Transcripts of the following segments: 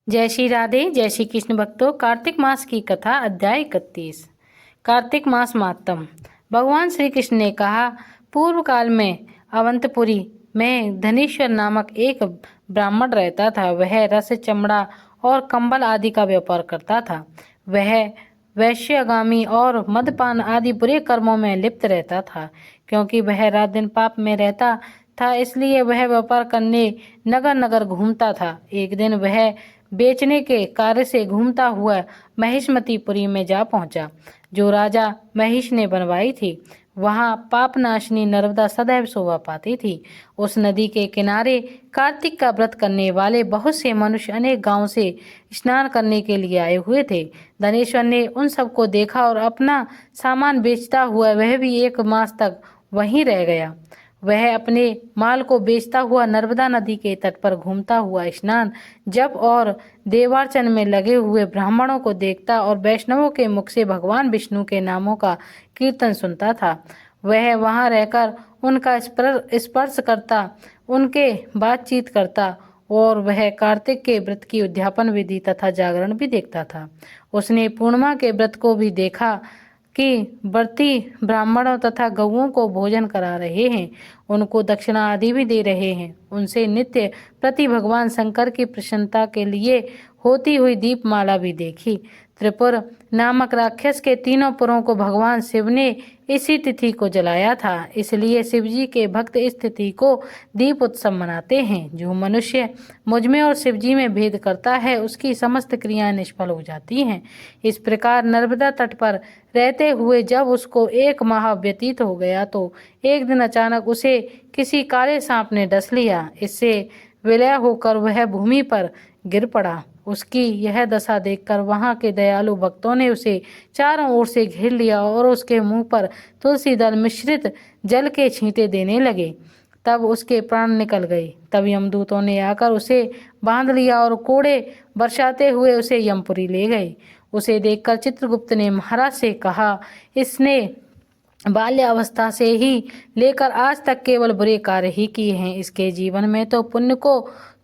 जय श्री राधे। जय श्री कृष्ण भक्तों। कार्तिक मास की कथा अध्याय 31। कार्तिक मास मातम। भगवान श्री कृष्ण ने कहा, पूर्व काल में अवंतपुरी में धनेश्वर नामक एक ब्राह्मण रहता था। वह रस, चमड़ा और कंबल आदि का व्यापार करता था। वह वैश्यगामी और मदपान आदि बुरे कर्मों में लिप्त रहता था। क्योंकि वह रात दिन पाप में रहता था, इसलिए वह व्यापार करने नगर नगर घूमता था। एक दिन वह बेचने के कार्य से घूमता हुआ महिष्मतीपुरी में जा पहुंचा, जो राजा महिष ने बनवाई थी। वहां पापनाशिनी नर्मदा सदैव शोभा पाती थी। उस नदी के किनारे कार्तिक का व्रत करने वाले बहुत से मनुष्य अनेक गांवों से स्नान करने के लिए आए हुए थे। धनेश्वर ने उन सबको देखा और अपना सामान बेचता हुआ वह भी 1 मास तक वहीं रह गया। वह अपने माल को बेचता हुआ नर्मदा नदी के तट पर घूमता हुआ स्नान, जप और देवार्चन में लगे हुए ब्राह्मणों को देखता और वैष्णवों के मुख से भगवान विष्णु के नामों का कीर्तन सुनता था। वह वहां रहकर उनका स्पर्श करता, उनके बातचीत करता और वह कार्तिक के व्रत की उद्यापन विधि तथा जागरण भी देखता था। उसने पूर्णिमा के व्रत को भी देखा कि व्रती ब्राह्मणों तथा गौओं को भोजन करा रहे हैं, उनको दक्षिणा आदि भी दे रहे हैं। उनसे नित्य प्रति भगवान शंकर की प्रसन्नता के लिए होती हुई दीपमाला भी देखी। त्रिपुर नामक राक्षस के 3 पुरों को भगवान शिव ने इसी तिथि को जलाया था, इसलिए शिव जी के भक्त इस तिथि को दीप उत्सव मनाते हैं। जो मनुष्य मुझ में और शिव जी में भेद करता है, उसकी समस्त क्रियाएं निष्फल हो जाती हैं। इस प्रकार नर्मदा तट पर रहते हुए जब उसको 1 माह व्यतीत हो गया तो एक दिन अचानक उसे किसी काले सांप ने डस लिया। इससे विलय होकर वह भूमि पर गिर पड़ा। उसकी यह दशा देखकर वहां के दयालु भक्तों ने उसे चारों ओर से घेर लिया और उसके मुंह पर तुलसी दल मिश्रित जल के छींटे देने लगे। तब उसके प्राण निकल गए। तब यमदूतों ने आकर उसे बांध लिया और कोड़े बरसाते हुए उसे यमपुरी ले गए। उसे देखकर चित्रगुप्त ने महाराज से कहा, इसने बाल्यावस्था से ही लेकर आज तक केवल बुरे कार्य ही किए हैं। इसके जीवन में तो पुण्य को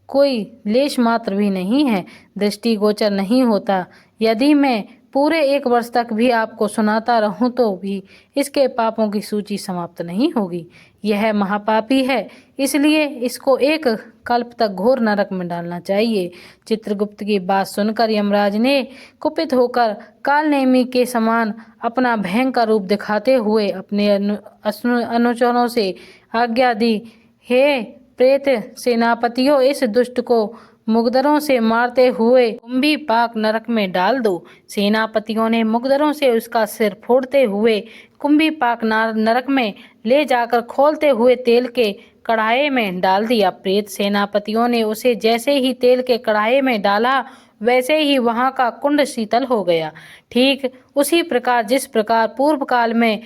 कोई लेश मात्र भी नहीं है, दृष्टिगोचर नहीं होता। यदि मैं पूरे 1 वर्ष तक भी आपको सुनाता रहूं तो भी इसके पापों की सूची समाप्त नहीं होगी। यह महापापी है, इसलिए इसको 1 कल्प तक घोर नरक में डालना चाहिए। चित्रगुप्त की बात सुनकर यमराज ने कुपित होकर कालनेमी के समान अपना भयंकर रूप दिखाते हुए अपने अनुचरों से आज्ञा दी, हे प्रेत सेनापतियों, इस दुष्ट को मुगदरों से मारते हुए कुंभी पाक नरक में डाल दो। सेनापतियों ने मुगदरों से उसका सिर फोड़ते हुए कुंभी पाक नरक में ले जाकर खोलते हुए तेल के कढ़ाई में डाल दिया। प्रेत सेनापतियों ने उसे जैसे ही तेल के कढ़ाई में डाला, वैसे ही वहां का कुंड शीतल हो गया। ठीक उसी प्रकार जिस प्रकार पूर्व काल में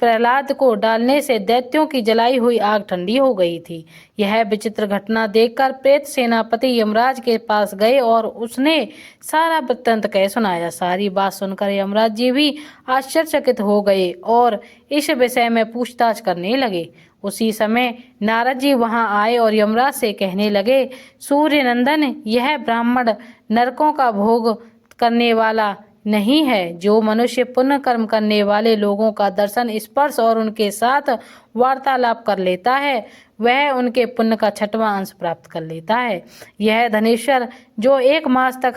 प्रहलाद को डालने से दैत्यों की जलाई हुई आग ठंडी हो गई थी। यह विचित्र घटना देखकर प्रेत सेनापति यमराज के पास गए और उसने सारा वृत्तांत कह सुनाया। सारी बात सुनकर यमराज जी भी आश्चर्यचकित हो गए और इस विषय में पूछताछ करने लगे। उसी समय नारद जी वहां आए और यमराज से कहने लगे, सूर्य नंदन, यह ब्राह्मण नरकों का भोग करने वाला नहीं है। जो मनुष्य पुण्य कर्म करने वाले लोगों का दर्शन, स्पर्श और उनके साथ वार्तालाप कर लेता है, वह उनके पुण्य का 6वां अंश प्राप्त कर लेता है। यह धनेश्वर जो 1 मास तक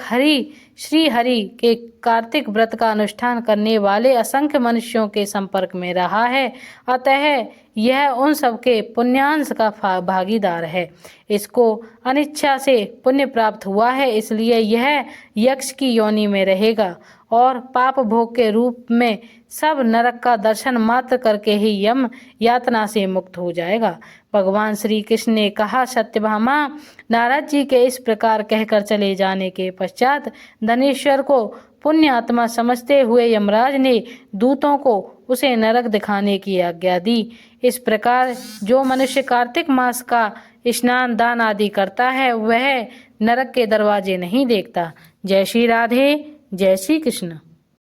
श्री हरि के कार्तिक व्रत का अनुष्ठान करने वाले असंख्य मनुष्यों के संपर्क में रहा है, अतः यह उन सबके पुण्यांश का भागीदार है। इसको अनिच्छा से पुण्य प्राप्त हुआ है, इसलिए यह यक्ष की योनि में रहेगा और पाप भोग के रूप में सब नरक का दर्शन मात्र करके ही यम यातना से मुक्त हो जाएगा। भगवान श्री कृष्ण ने कहा, सत्यभामा, नारद जी के इस प्रकार कहकर चले जाने के पश्चात धनेश्वर को पुण्य आत्मा समझते हुए यमराज ने दूतों को उसे नरक दिखाने की आज्ञा दी। इस प्रकार जो मनुष्य कार्तिक मास का स्नान, दान आदि करता है, वह नरक के दरवाजे नहीं देखता। जय श्री राधे। जय श्री कृष्ण।